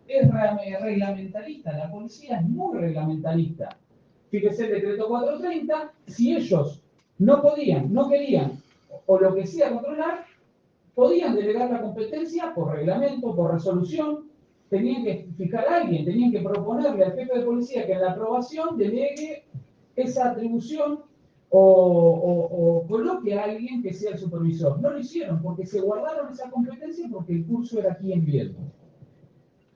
es reglamentarista, la policía es muy reglamentarista. Fíjese el decreto 430, si ellos no podían, no querían, o lo que sea controlar, podían delegar la competencia por reglamento, por resolución, tenían que fijar a alguien, tenían que proponerle al jefe de policía que en la aprobación delegue esa atribución o coloque a alguien que sea el supervisor. No lo hicieron porque se guardaron esa competencia porque el curso era aquí en Viedma.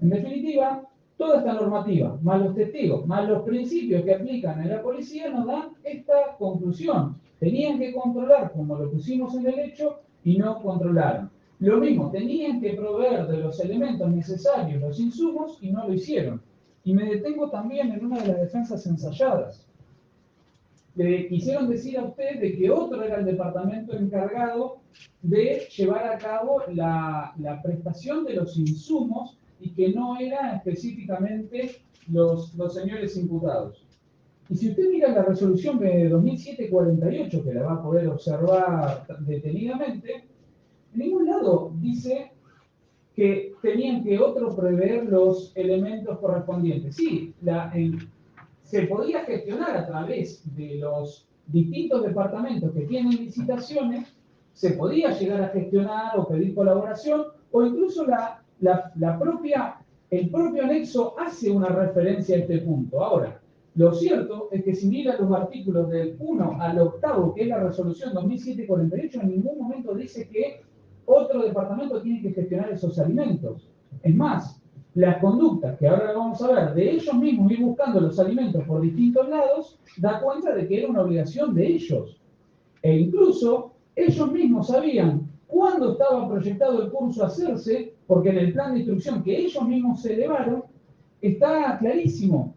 En definitiva, toda esta normativa, más los testigos, más los principios que aplican en la policía, nos dan esta conclusión. Tenían que controlar como lo pusimos en el hecho y no controlaron. Lo mismo, tenían que proveer de los elementos necesarios, los insumos, y no lo hicieron. Y me detengo también en una de las defensas ensayadas. Le quisieron decir a usted de que otro era el departamento encargado de llevar a cabo la prestación de los insumos y que no eran específicamente los señores imputados. Y si usted mira la resolución de 2007-48, que la va a poder observar detenidamente, en ningún lado dice que tenían que otros prever los elementos correspondientes. Sí, se podía gestionar a través de los distintos departamentos que tienen licitaciones, se podía llegar a gestionar o pedir colaboración, o incluso el propio anexo hace una referencia a este punto. Ahora, lo cierto es que si mira los artículos del 1 al 8, que es la resolución 2007-48, en ningún momento dice que otro departamento tiene que gestionar esos alimentos. Es más, las conductas que ahora vamos a ver de ellos mismos ir buscando los alimentos por distintos lados, da cuenta de que era una obligación de ellos. E incluso ellos mismos sabían cuándo estaba proyectado el curso a hacerse, porque en el plan de instrucción que ellos mismos se elevaron, está clarísimo.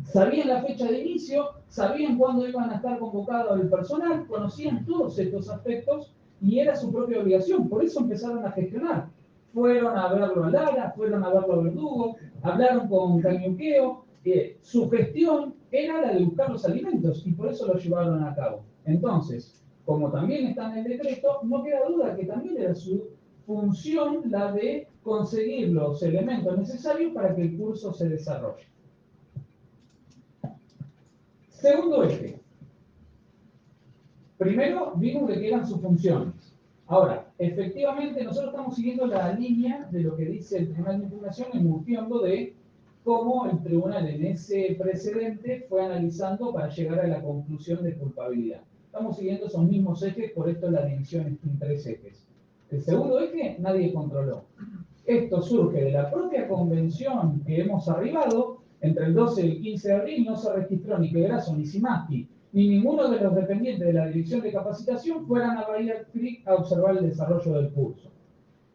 Sabían la fecha de inicio, sabían cuándo iban a estar convocados el personal, conocían todos estos aspectos y era su propia obligación. Por eso empezaron a gestionar. Fueron a verlo a Lara, fueron a verlo a Verdugo, hablaron con Cañuqueo. Su gestión era la de buscar los alimentos y por eso lo llevaron a cabo. Entonces, como también está en el decreto, no queda duda que también era su función la de conseguir los elementos necesarios para que el curso se desarrolle. Segundo eje. Primero vimos de qué eran sus funciones. Ahora, efectivamente, nosotros estamos siguiendo la línea de lo que dice el Tribunal de Impugnación en Murfiando de cómo el tribunal en ese precedente fue analizando para llegar a la conclusión de culpabilidad. Estamos siguiendo esos mismos ejes, por esto la división en 3 ejes. El segundo eje, nadie controló. Esto surge de la propia convención que hemos arribado. Entre el 12 y el 15 de abril no se registró ni que Grasso, ni Simaski, ni ninguno de los dependientes de la Dirección de Capacitación fueran a Bahía Creek a observar el desarrollo del curso.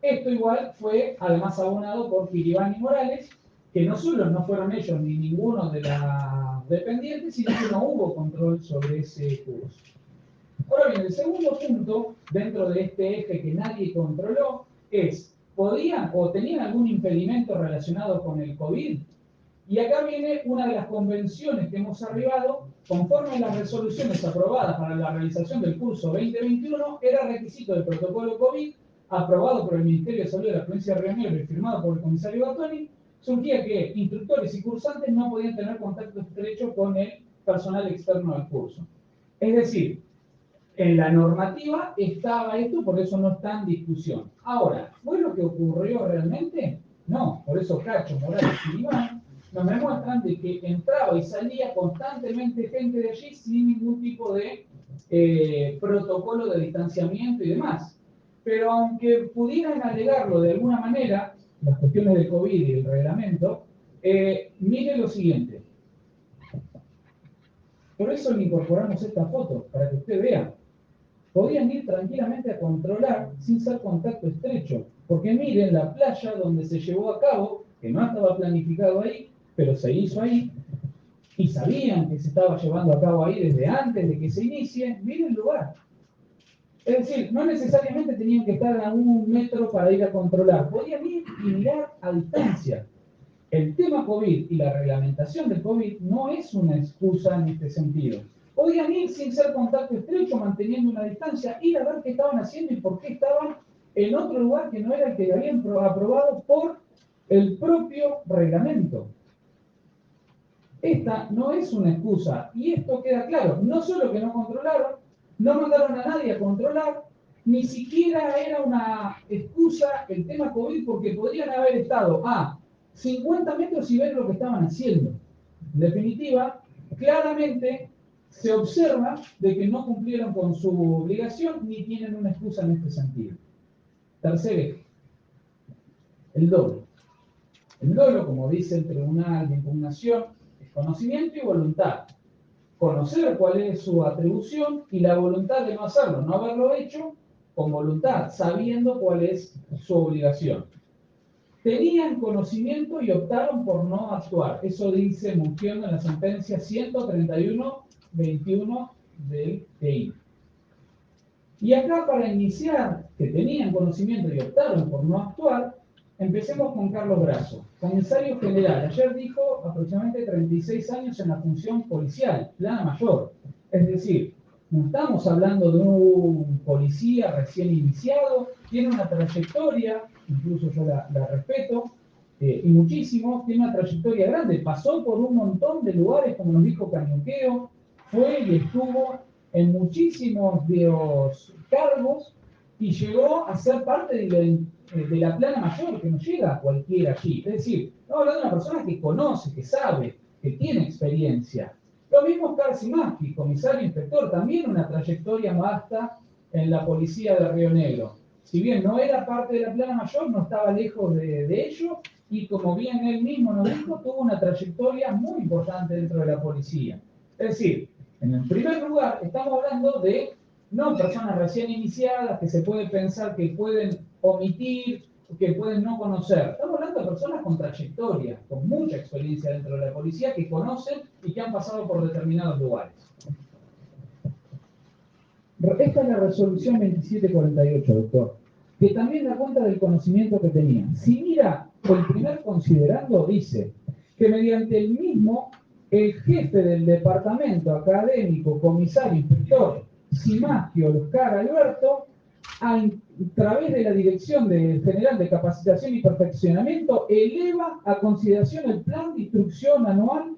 Esto igual fue además abonado por Kiribani y Morales, que no solo no fueron ellos ni ninguno de los dependientes, sino que no hubo control sobre ese curso. Ahora bien, el segundo punto, dentro de este eje que nadie controló, es, ¿podían o tenían algún impedimento relacionado con el COVID? Y acá viene una de las convenciones que hemos arribado, conforme a las resoluciones aprobadas para la realización del curso 2021, era requisito del protocolo COVID, aprobado por el Ministerio de Salud de la provincia de Río Negro y firmado por el comisario Gattoni, surgía que instructores y cursantes no podían tener contacto estrecho con el personal externo del curso. Es decir, en la normativa estaba esto, por eso no está en discusión. Ahora, ¿fue lo que ocurrió realmente? No, por eso Cacho, Morales y Iván nos demuestran de que entraba y salía constantemente gente de allí sin ningún tipo de protocolo de distanciamiento y demás. Pero aunque pudieran alegarlo de alguna manera, las cuestiones de COVID y el reglamento, mire lo siguiente. Por eso le incorporamos esta foto, para que usted vea. Podían ir tranquilamente a controlar sin ser contacto estrecho. Porque miren la playa donde se llevó a cabo, que no estaba planificado ahí, pero se hizo ahí, y sabían que se estaba llevando a cabo ahí desde antes de que se inicie, miren el lugar. Es decir, no necesariamente tenían que estar a 1 metro para ir a controlar, podían ir y mirar a distancia. El tema COVID y la reglamentación del COVID no es una excusa en este sentido. Podían ir sin ser contacto estrecho, manteniendo una distancia, ir a ver qué estaban haciendo y por qué estaban en otro lugar que no era el que habían aprobado por el propio reglamento. Esta no es una excusa, y esto queda claro. No solo que no controlaron, no mandaron a nadie a controlar, ni siquiera era una excusa el tema COVID, porque podrían haber estado a 50 metros y ver lo que estaban haciendo. En definitiva, claramente se observa de que no cumplieron con su obligación ni tienen una excusa en este sentido. Tercer eje, el dolo. El dolo, como dice el Tribunal de Impugnación, es conocimiento y voluntad. Conocer cuál es su atribución y la voluntad de no hacerlo, no haberlo hecho con voluntad, sabiendo cuál es su obligación. Tenían conocimiento y optaron por no actuar. Eso dice Mugiondo en la sentencia 131-21 del TI. Y acá, para iniciar, que tenían conocimiento y optaron por no actuar, empecemos con Carlos Brazo, comisario general. Ayer dijo aproximadamente 36 años en la función policial, plana mayor. Es decir, no estamos hablando de un policía recién iniciado, tiene una trayectoria, incluso yo la respeto, y muchísimo, tiene una trayectoria grande, pasó por un montón de lugares, como nos dijo Cañuqueo, fue y estuvo en muchísimos de los cargos y llegó a ser parte de la plana mayor, que no llega a cualquiera allí. Es decir, estamos hablando de una persona que conoce, que sabe, que tiene experiencia. Lo mismo Oscar Simaski, comisario inspector, también una trayectoria vasta en la policía de Río Negro. Si bien no era parte de la plana mayor, no estaba lejos de ello, y como bien él mismo nos dijo, tuvo una trayectoria muy importante dentro de la policía. Es decir, en el primer lugar, estamos hablando de no personas recién iniciadas que se puede pensar que pueden omitir, que pueden no conocer. Estamos hablando de personas con trayectoria, con mucha experiencia dentro de la policía, que conocen y que han pasado por determinados lugares. Esta es la resolución 2748, doctor, que también da cuenta del conocimiento que tenían. Si mira, el primer considerando dice que mediante el mismo, el jefe del departamento académico, comisario, inspector, Simaski Oscar Alberto, a través de la Dirección General de Capacitación y Perfeccionamiento, eleva a consideración el plan de instrucción anual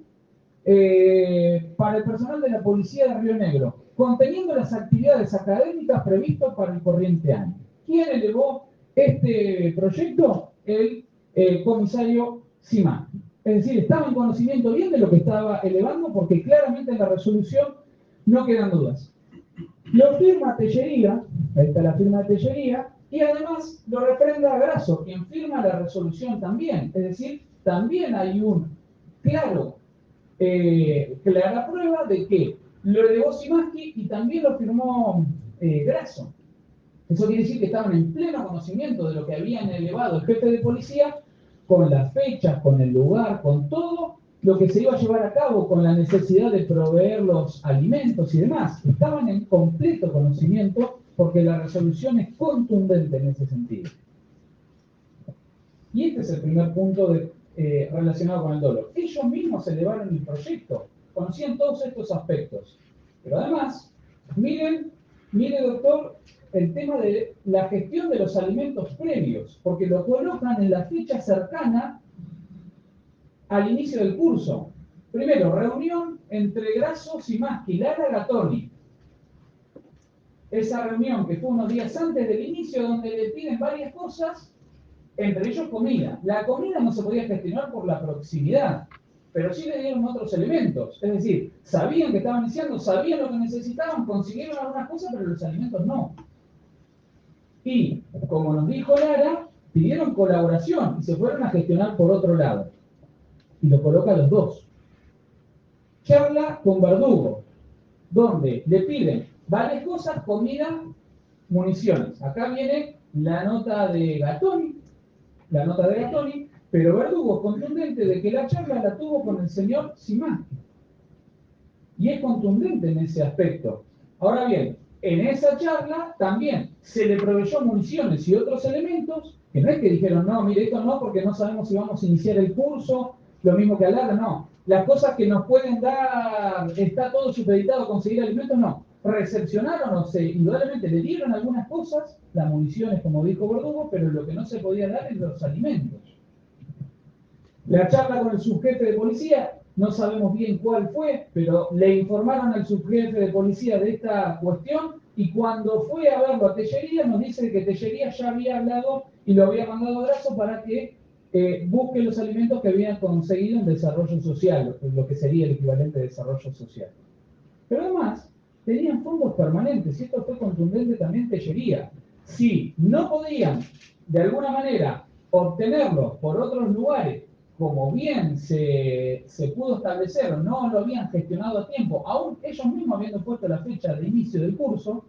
para el personal de la Policía de Río Negro, conteniendo las actividades académicas previstas para el corriente año. ¿Quién elevó este proyecto? El comisario Simaski. Es decir, estaba en conocimiento bien de lo que estaba elevando, porque claramente en la resolución no quedan dudas. Lo firma Tellería, ahí está la firma de Tellería, y además lo refrenda Grasso, quien firma la resolución también. Es decir, también hay un clara prueba de que lo elevó Simaski y también lo firmó Grasso. Eso quiere decir que estaban en pleno conocimiento de lo que habían elevado el jefe de policía, con las fechas, con el lugar, con todo lo que se iba a llevar a cabo, con la necesidad de proveer los alimentos y demás. Estaban en completo conocimiento porque la resolución es contundente en ese sentido. Y este es el primer punto relacionado con el dolo. Ellos mismos elevaron el proyecto, conocían todos estos aspectos. Pero además, mire doctor, el tema de la gestión de los alimentos previos, porque lo colocan en la fecha cercana al inicio del curso. Primero, reunión entre Grasso, Simaski, Lara, Gattoni. Esa reunión que fue unos días antes del inicio, donde le piden varias cosas, entre ellos comida. La comida no se podía gestionar por la proximidad, pero sí le dieron otros elementos. Es decir, sabían que estaban iniciando, sabían lo que necesitaban, consiguieron algunas cosas, pero los alimentos no. Y, como nos dijo Lara, pidieron colaboración y se fueron a gestionar por otro lado. Y lo coloca a los dos. Charla con Verdugo, donde le piden varias cosas, comida, municiones. Acá viene la nota de Gattoni, pero Verdugo es contundente de que la charla la tuvo con el señor Simaski. Y es contundente en ese aspecto. Ahora bien, en esa charla también se le proveyó municiones y otros elementos, que no es que dijeron, no, mire, esto no, porque no sabemos si vamos a iniciar el curso, lo mismo que a Lara, no. Las cosas que nos pueden dar, está todo supeditado a conseguir alimentos, no. Recepcionaron, o indudablemente le dieron algunas cosas, las municiones, como dijo Verdugo, pero lo que no se podía dar es los alimentos. La charla con el subjefe de policía, no sabemos bien cuál fue, pero le informaron al subjefe de policía de esta cuestión y cuando fue a verlo a Tellería nos dice que Tellería ya había hablado y lo había mandado a Grasso para que busque los alimentos que habían conseguido en desarrollo social, lo que sería el equivalente de desarrollo social. Pero además, tenían fondos permanentes, y esto fue contundente también Tellería. Si no podían, de alguna manera, obtenerlos por otros lugares, como bien se pudo establecer, no lo habían gestionado a tiempo, aún ellos mismos habiendo puesto la fecha de inicio del curso,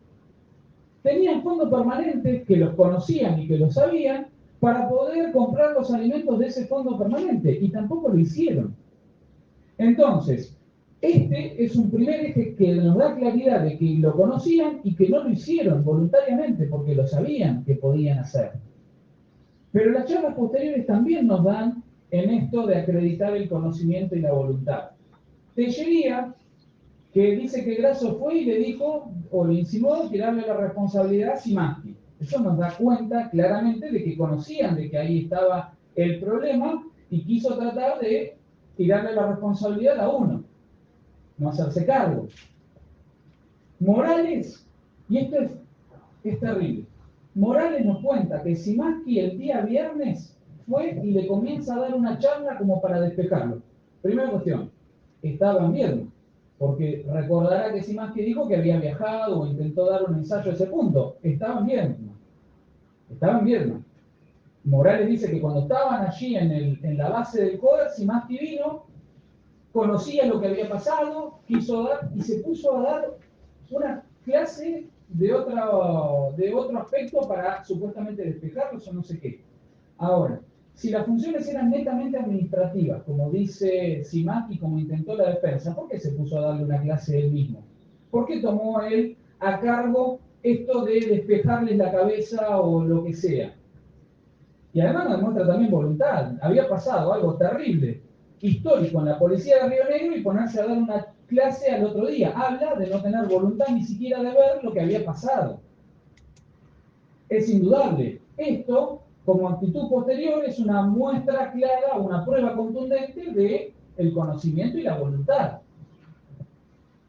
tenían fondos permanentes que los conocían y que lo sabían para poder comprar los alimentos de ese fondo permanente, y tampoco lo hicieron. Entonces, este es un primer eje que nos da claridad de que lo conocían y que no lo hicieron voluntariamente porque lo sabían que podían hacer. Pero las charlas posteriores también nos dan en esto de acreditar el conocimiento y la voluntad. Tellería, que dice que Grasso fue y le dijo, o le insinuó, tirarle la responsabilidad a Szymanski. Eso nos da cuenta claramente de que conocían de que ahí estaba el problema y quiso tratar de tirarle la responsabilidad a uno, no hacerse cargo. Morales, y esto es terrible, Morales nos cuenta que Szymanski el día viernes fue y le comienza a dar una charla como para despejarlo. Primera cuestión, estaba en Vierma, porque recordará que Szymanski dijo que había viajado o intentó dar un ensayo a ese punto. Estaba en Vierma. Estaba en Vierma. Morales dice que cuando estaban allí en la base del CODER, Szymanski vino, conocía lo que había pasado, quiso dar y se puso a dar una clase de otro aspecto para supuestamente despejarlos o no sé qué. Ahora, si las funciones eran netamente administrativas, como dice Szymanski, como intentó la defensa, ¿por qué se puso a darle una clase él mismo? ¿Por qué tomó él a cargo esto de despejarles la cabeza o lo que sea? Y además nos demuestra también voluntad. Había pasado algo terrible, histórico en la policía de Río Negro y ponerse a dar una clase al otro día. Habla de no tener voluntad ni siquiera de ver lo que había pasado. Es indudable. Esto, como actitud posterior, es una muestra clara, una prueba contundente de el conocimiento y la voluntad.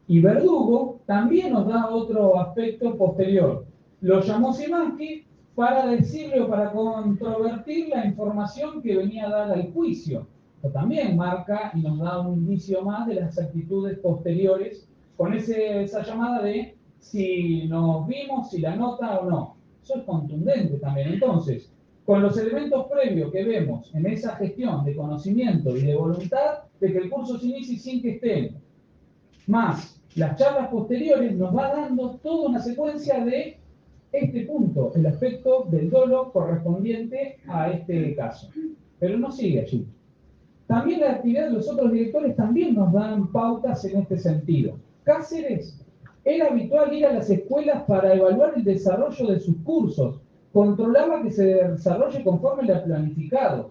Y Verdugo también nos da otro aspecto posterior. Lo llamó Szymanski para decirle o para controvertir la información que venía dada al juicio. Esto también marca y nos da un indicio más de las actitudes posteriores con esa llamada de si nos vimos, si la nota o no. Eso es contundente también. Entonces, con los elementos previos que vemos en esa gestión de conocimiento y de voluntad, de que el curso se inicie sin que estén, más las charlas posteriores, nos va dando toda una secuencia de este punto, el aspecto del dolo correspondiente a este caso. Pero no sigue allí. También la actividad de los otros directores también nos dan pautas en este sentido. Cáceres era habitual ir a las escuelas para evaluar el desarrollo de sus cursos, controlaba que se desarrolle conforme lo planificado.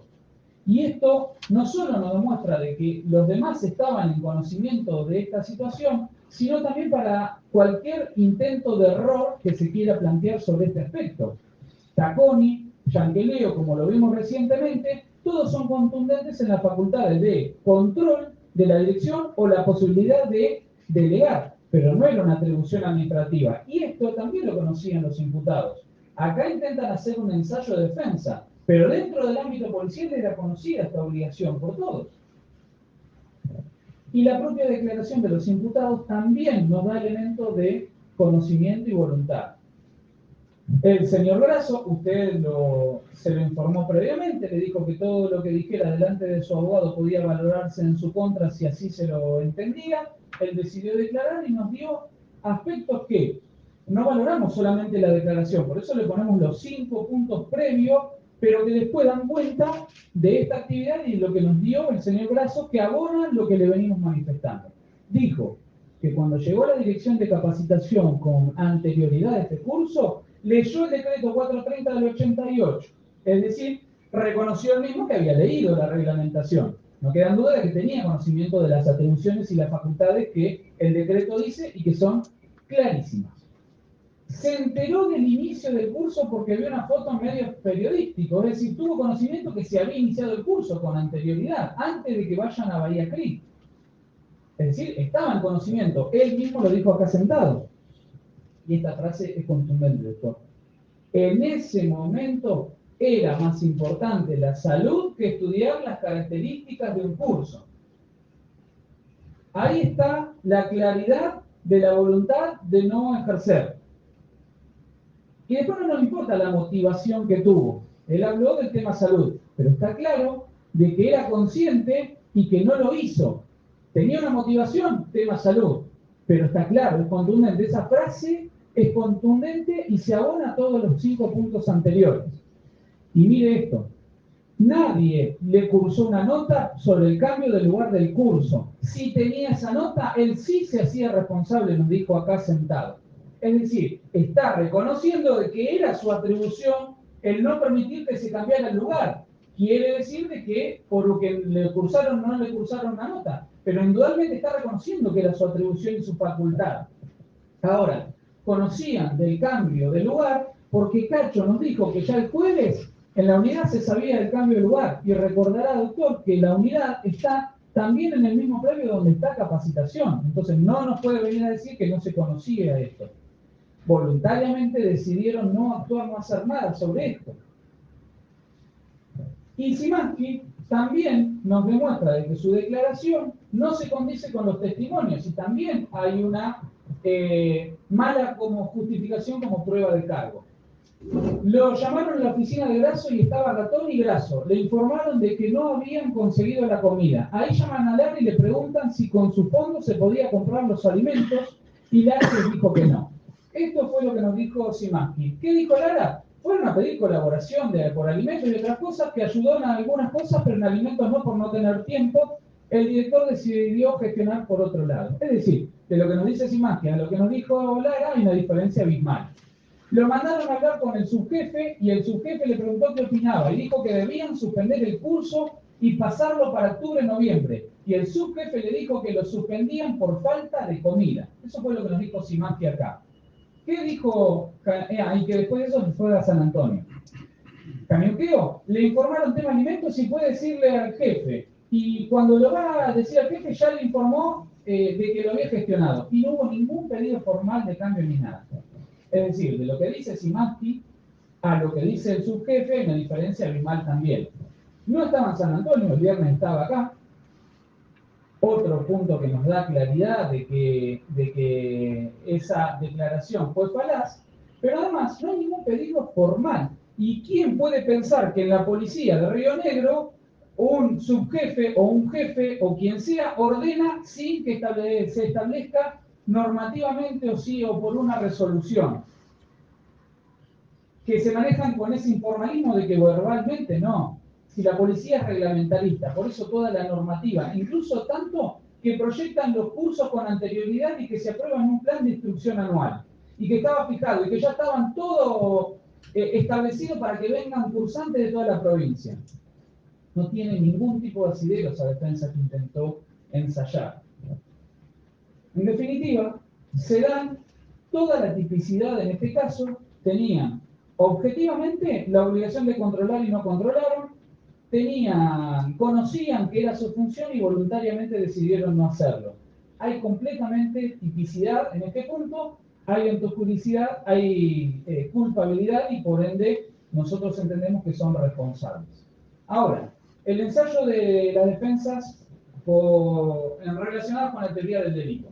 Y esto no solo nos demuestra de que los demás estaban en conocimiento de esta situación, sino también para cualquier intento de error que se quiera plantear sobre este aspecto. Tacconi, Yankeleo, como lo vimos recientemente, todos son contundentes en las facultades de control de la dirección o la posibilidad de delegar, pero no era una atribución administrativa. Y esto también lo conocían los imputados. Acá intentan hacer un ensayo de defensa, pero dentro del ámbito policial era conocida esta obligación por todos. Y la propia declaración de los imputados también nos da elementos de conocimiento y voluntad. El señor Grasso, se lo informó previamente, le dijo que todo lo que dijera delante de su abogado podía valorarse en su contra si así se lo entendía. Él decidió declarar y nos dio aspectos que no valoramos solamente la declaración, por eso le ponemos los 5 puntos previos, pero que después dan cuenta de esta actividad y lo que nos dio el señor Grasso, que abonan lo que le venimos manifestando. Dijo que cuando llegó a la dirección de capacitación con anterioridad a este curso, leyó el decreto 430 del 88, es decir, reconoció él mismo que había leído la reglamentación. No queda duda de que tenía conocimiento de las atribuciones y las facultades que el decreto dice y que son clarísimas. se enteró del inicio del curso porque vio una foto en medios periodísticos, es decir, tuvo conocimiento que se había iniciado el curso con anterioridad, antes de que vayan a Bahía Creek. Es decir, estaba en conocimiento, él mismo lo dijo acá sentado. Y esta frase es contundente, doctor. En ese momento era más importante la salud que estudiar las características de un curso. Ahí está la claridad de la voluntad de no ejercer. Y después no nos importa la motivación que tuvo. Él habló del tema salud, pero está claro de que era consciente y que no lo hizo. Tenía una motivación, tema salud, pero está claro, es contundente. Esa frase es contundente y se abona a todos los 5 puntos anteriores. Y mire esto, nadie le cursó una nota sobre el cambio del lugar del curso. Si tenía esa nota, él sí se hacía responsable, nos dijo acá sentado. Es decir, está reconociendo de que era su atribución el no permitir que se cambiara el lugar. Quiere decir de que por lo que le cursaron no le cursaron una nota, pero indudablemente está reconociendo que era su atribución y su facultad. Ahora, conocían del cambio de lugar porque Cacho nos dijo que ya el jueves en la unidad se sabía del cambio de lugar. Y recordará, doctor, que la unidad está también en el mismo predio donde está capacitación. Entonces no nos puede venir a decir que no se conocía esto. Voluntariamente decidieron no actuar, no hacer nada sobre esto. Y Szymanski también nos demuestra de que su declaración no se condice con los testimonios y también hay una mala como justificación como prueba de cargo. Lo llamaron a la oficina de Grasso y estaba Ratón y Grasso. Le informaron de que no habían conseguido la comida. Ahí llaman a Larry y le preguntan si con su fondo se podía comprar los alimentos y Larry les dijo que no. Esto fue lo que nos dijo Szymanski. ¿Qué dijo Lara? Fueron a pedir colaboración por alimentos y otras cosas, que ayudó en algunas cosas, pero en alimentos no, por no tener tiempo. El director decidió gestionar por otro lado. Es decir, de lo que nos dice Szymanski a lo que nos dijo Lara hay una diferencia abismal. Lo mandaron a hablar con el subjefe y el subjefe le preguntó qué opinaba y dijo que debían suspender el curso y pasarlo para octubre-noviembre. Y el subjefe le dijo que lo suspendían por falta de comida. Eso fue lo que nos dijo Szymanski acá. ¿Qué dijo? Y que después de eso se fue a San Antonio. Camionqueo, le informaron tema alimentos y puede decirle al jefe. Y cuando lo va a decir al jefe ya le informó de que lo había gestionado. Y no hubo ningún pedido formal de cambio ni nada. Es decir, de lo que dice Szymanski a lo que dice el subjefe hay una diferencia abismal también. No estaba en San Antonio, el viernes estaba acá. Otro punto que nos da claridad de que esa declaración fue falaz, pero además no hay ningún pedido formal. ¿Y quién puede pensar que en la policía de Río Negro un subjefe o un jefe o quien sea ordena sin que se establezca normativamente o sí o por una resolución? Que se manejan con ese informalismo de que verbalmente no. Si la policía es reglamentarista, por eso toda la normativa, incluso tanto que proyectan los cursos con anterioridad y que se aprueban un plan de instrucción anual, y que estaba fijado, y que ya estaban todo establecido para que vengan cursantes de toda la provincia. No tiene ningún tipo de asidero esa defensa que intentó ensayar. En definitiva, se dan toda la tipicidad en este caso, tenían objetivamente la obligación de controlar y no controlaron, conocían que era su función y voluntariamente decidieron no hacerlo. Hay completamente tipicidad en este punto, hay antijuricidad, hay culpabilidad y por ende nosotros entendemos que son responsables. Ahora, el ensayo de las defensas relacionadas con la teoría del delito.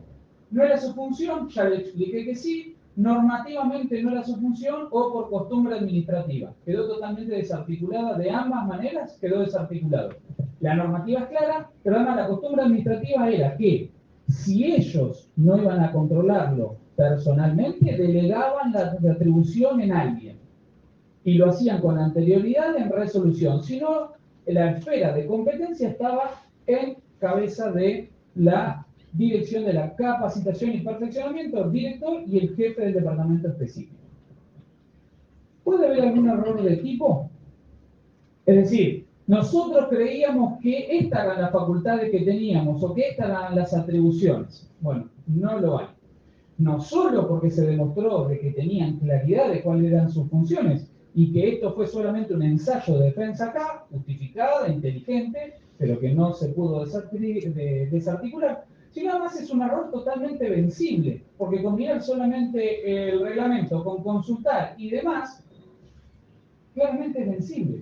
No era su función, ya le expliqué que sí, normativamente no era su función o por costumbre administrativa. Quedó totalmente desarticulada, de ambas maneras quedó desarticulado. La normativa es clara, pero además la costumbre administrativa era que si ellos no iban a controlarlo personalmente, delegaban la atribución en alguien. Y lo hacían con anterioridad en resolución. Si no, la esfera de competencia estaba en cabeza de la dirección de la capacitación y perfeccionamiento, el director y el jefe del departamento específico. ¿Puede haber algún error de tipo? Es decir, nosotros creíamos que estas eran las facultades que teníamos o que estas eran las atribuciones. Bueno, no lo hay. no solo porque se demostró de que tenían claridad de cuáles eran sus funciones y que esto fue solamente un ensayo de defensa acá, justificada, inteligente, pero que no se pudo desarticular, sino además es un error totalmente vencible, porque combinar solamente el reglamento con consultar y demás, claramente es vencible.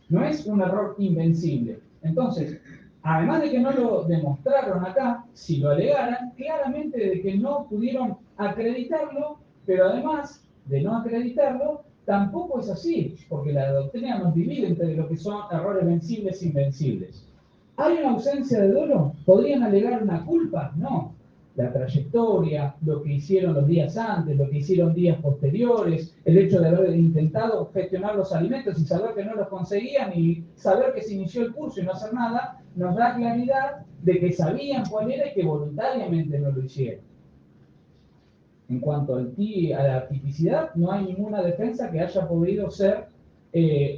No es un error invencible. Entonces, además de que no lo demostraron acá, si lo alegaran, claramente de que no pudieron acreditarlo, pero además de no acreditarlo, tampoco es así, porque la doctrina nos divide entre lo que son errores vencibles e invencibles. ¿Hay una ausencia de dolo? ¿Podrían alegar una culpa? No. La trayectoria, lo que hicieron los días antes, lo que hicieron días posteriores, el hecho de haber intentado gestionar los alimentos y saber que no los conseguían y saber que se inició el curso y no hacer nada, nos da claridad de que sabían cuál era y que voluntariamente no lo hicieron. En cuanto a la tipicidad, no hay ninguna defensa que haya podido ser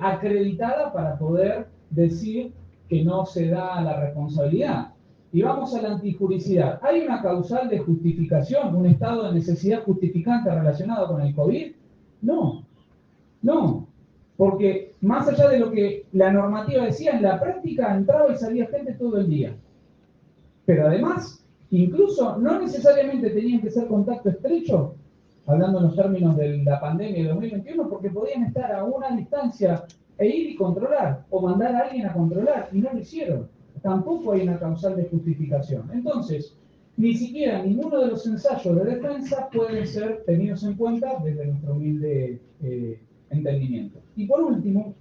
acreditada para poder decir que no se da la responsabilidad. Y vamos a la antijuricidad. ¿Hay una causal de justificación, un estado de necesidad justificante relacionado con el COVID? No, no. Porque más allá de lo que la normativa decía, en la práctica entraba y salía gente todo el día. Pero además, incluso no necesariamente tenían que ser contacto estrecho, hablando en los términos de la pandemia de 2021, porque podían estar a una distancia e ir y controlar, o mandar a alguien a controlar, y no lo hicieron. Tampoco hay una causal de justificación. Entonces, ni siquiera ninguno de los ensayos de defensa pueden ser tenidos en cuenta desde nuestro humilde entendimiento. Y por último,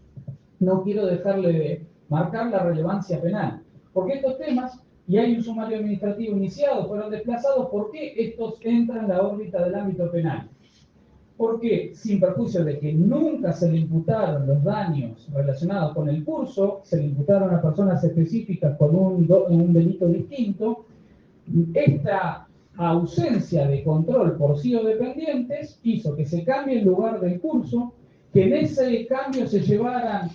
no quiero dejarle de marcar la relevancia penal, porque estos temas, y hay un sumario administrativo iniciado, fueron desplazados. ¿Por qué estos entran en la órbita del ámbito penal? Porque, sin perjuicio de que nunca se le imputaron los daños relacionados con el curso, se le imputaron a personas específicas con un delito distinto, esta ausencia de control por sí o dependientes hizo que se cambie el lugar del curso, que en ese cambio se llevaran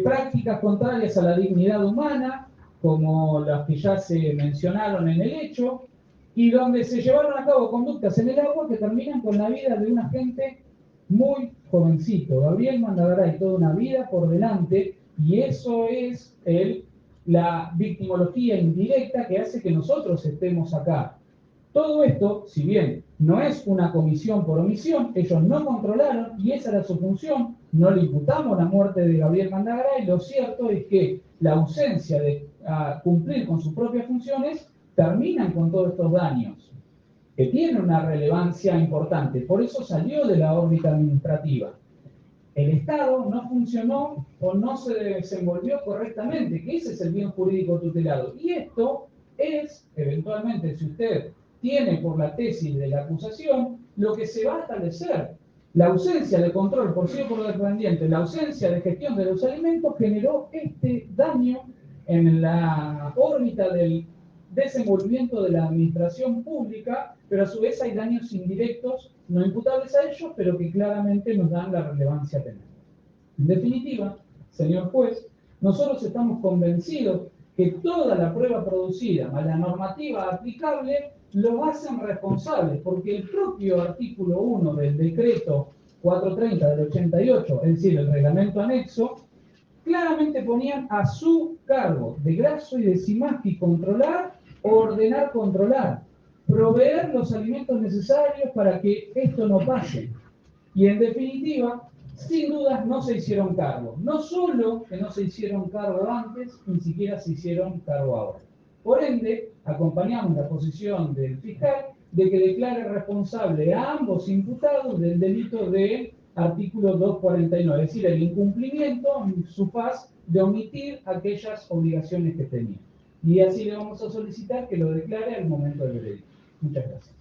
prácticas contrarias a la dignidad humana, como las que ya se mencionaron en el hecho, y donde se llevaron a cabo conductas en el agua que terminan con la vida de un agente muy jovencito. Gabriel Mandagaray, toda una vida por delante, y eso es la victimología indirecta que hace que nosotros estemos acá. Todo esto, si bien no es una comisión por omisión, ellos no controlaron y esa era su función, no le imputamos la muerte de Gabriel Mandagaray, lo cierto es que la ausencia de cumplir con sus propias funciones terminan con todos estos daños, que tienen una relevancia importante, por eso salió de la órbita administrativa. El Estado no funcionó o no se desenvolvió correctamente, que ese es el bien jurídico tutelado. Y esto es, eventualmente, si usted tiene por la tesis de la acusación, lo que se va a establecer. La ausencia de control por sí o por dependiente, la ausencia de gestión de los alimentos generó este daño en la órbita del desenvolvimiento de la administración pública, pero a su vez hay daños indirectos no imputables a ellos, pero que claramente nos dan la relevancia penal. En definitiva, señor juez, nosotros estamos convencidos que toda la prueba producida más la normativa aplicable lo hacen responsable, porque el propio artículo 1 del decreto 430 del 88, es decir, el reglamento anexo, claramente ponían a su cargo de Grasso y de Simaski controlar, ordenar controlar, proveer los alimentos necesarios para que esto no pase. Y en definitiva, sin dudas no se hicieron cargo. No solo que no se hicieron cargo antes, ni siquiera se hicieron cargo ahora. Por ende, acompañamos la posición del fiscal de que declare responsable a ambos imputados del delito del artículo 249, es decir, el incumplimiento en su faz de omitir aquellas obligaciones que tenía. Y así le vamos a solicitar que lo declare al momento del veredicto. Muchas gracias.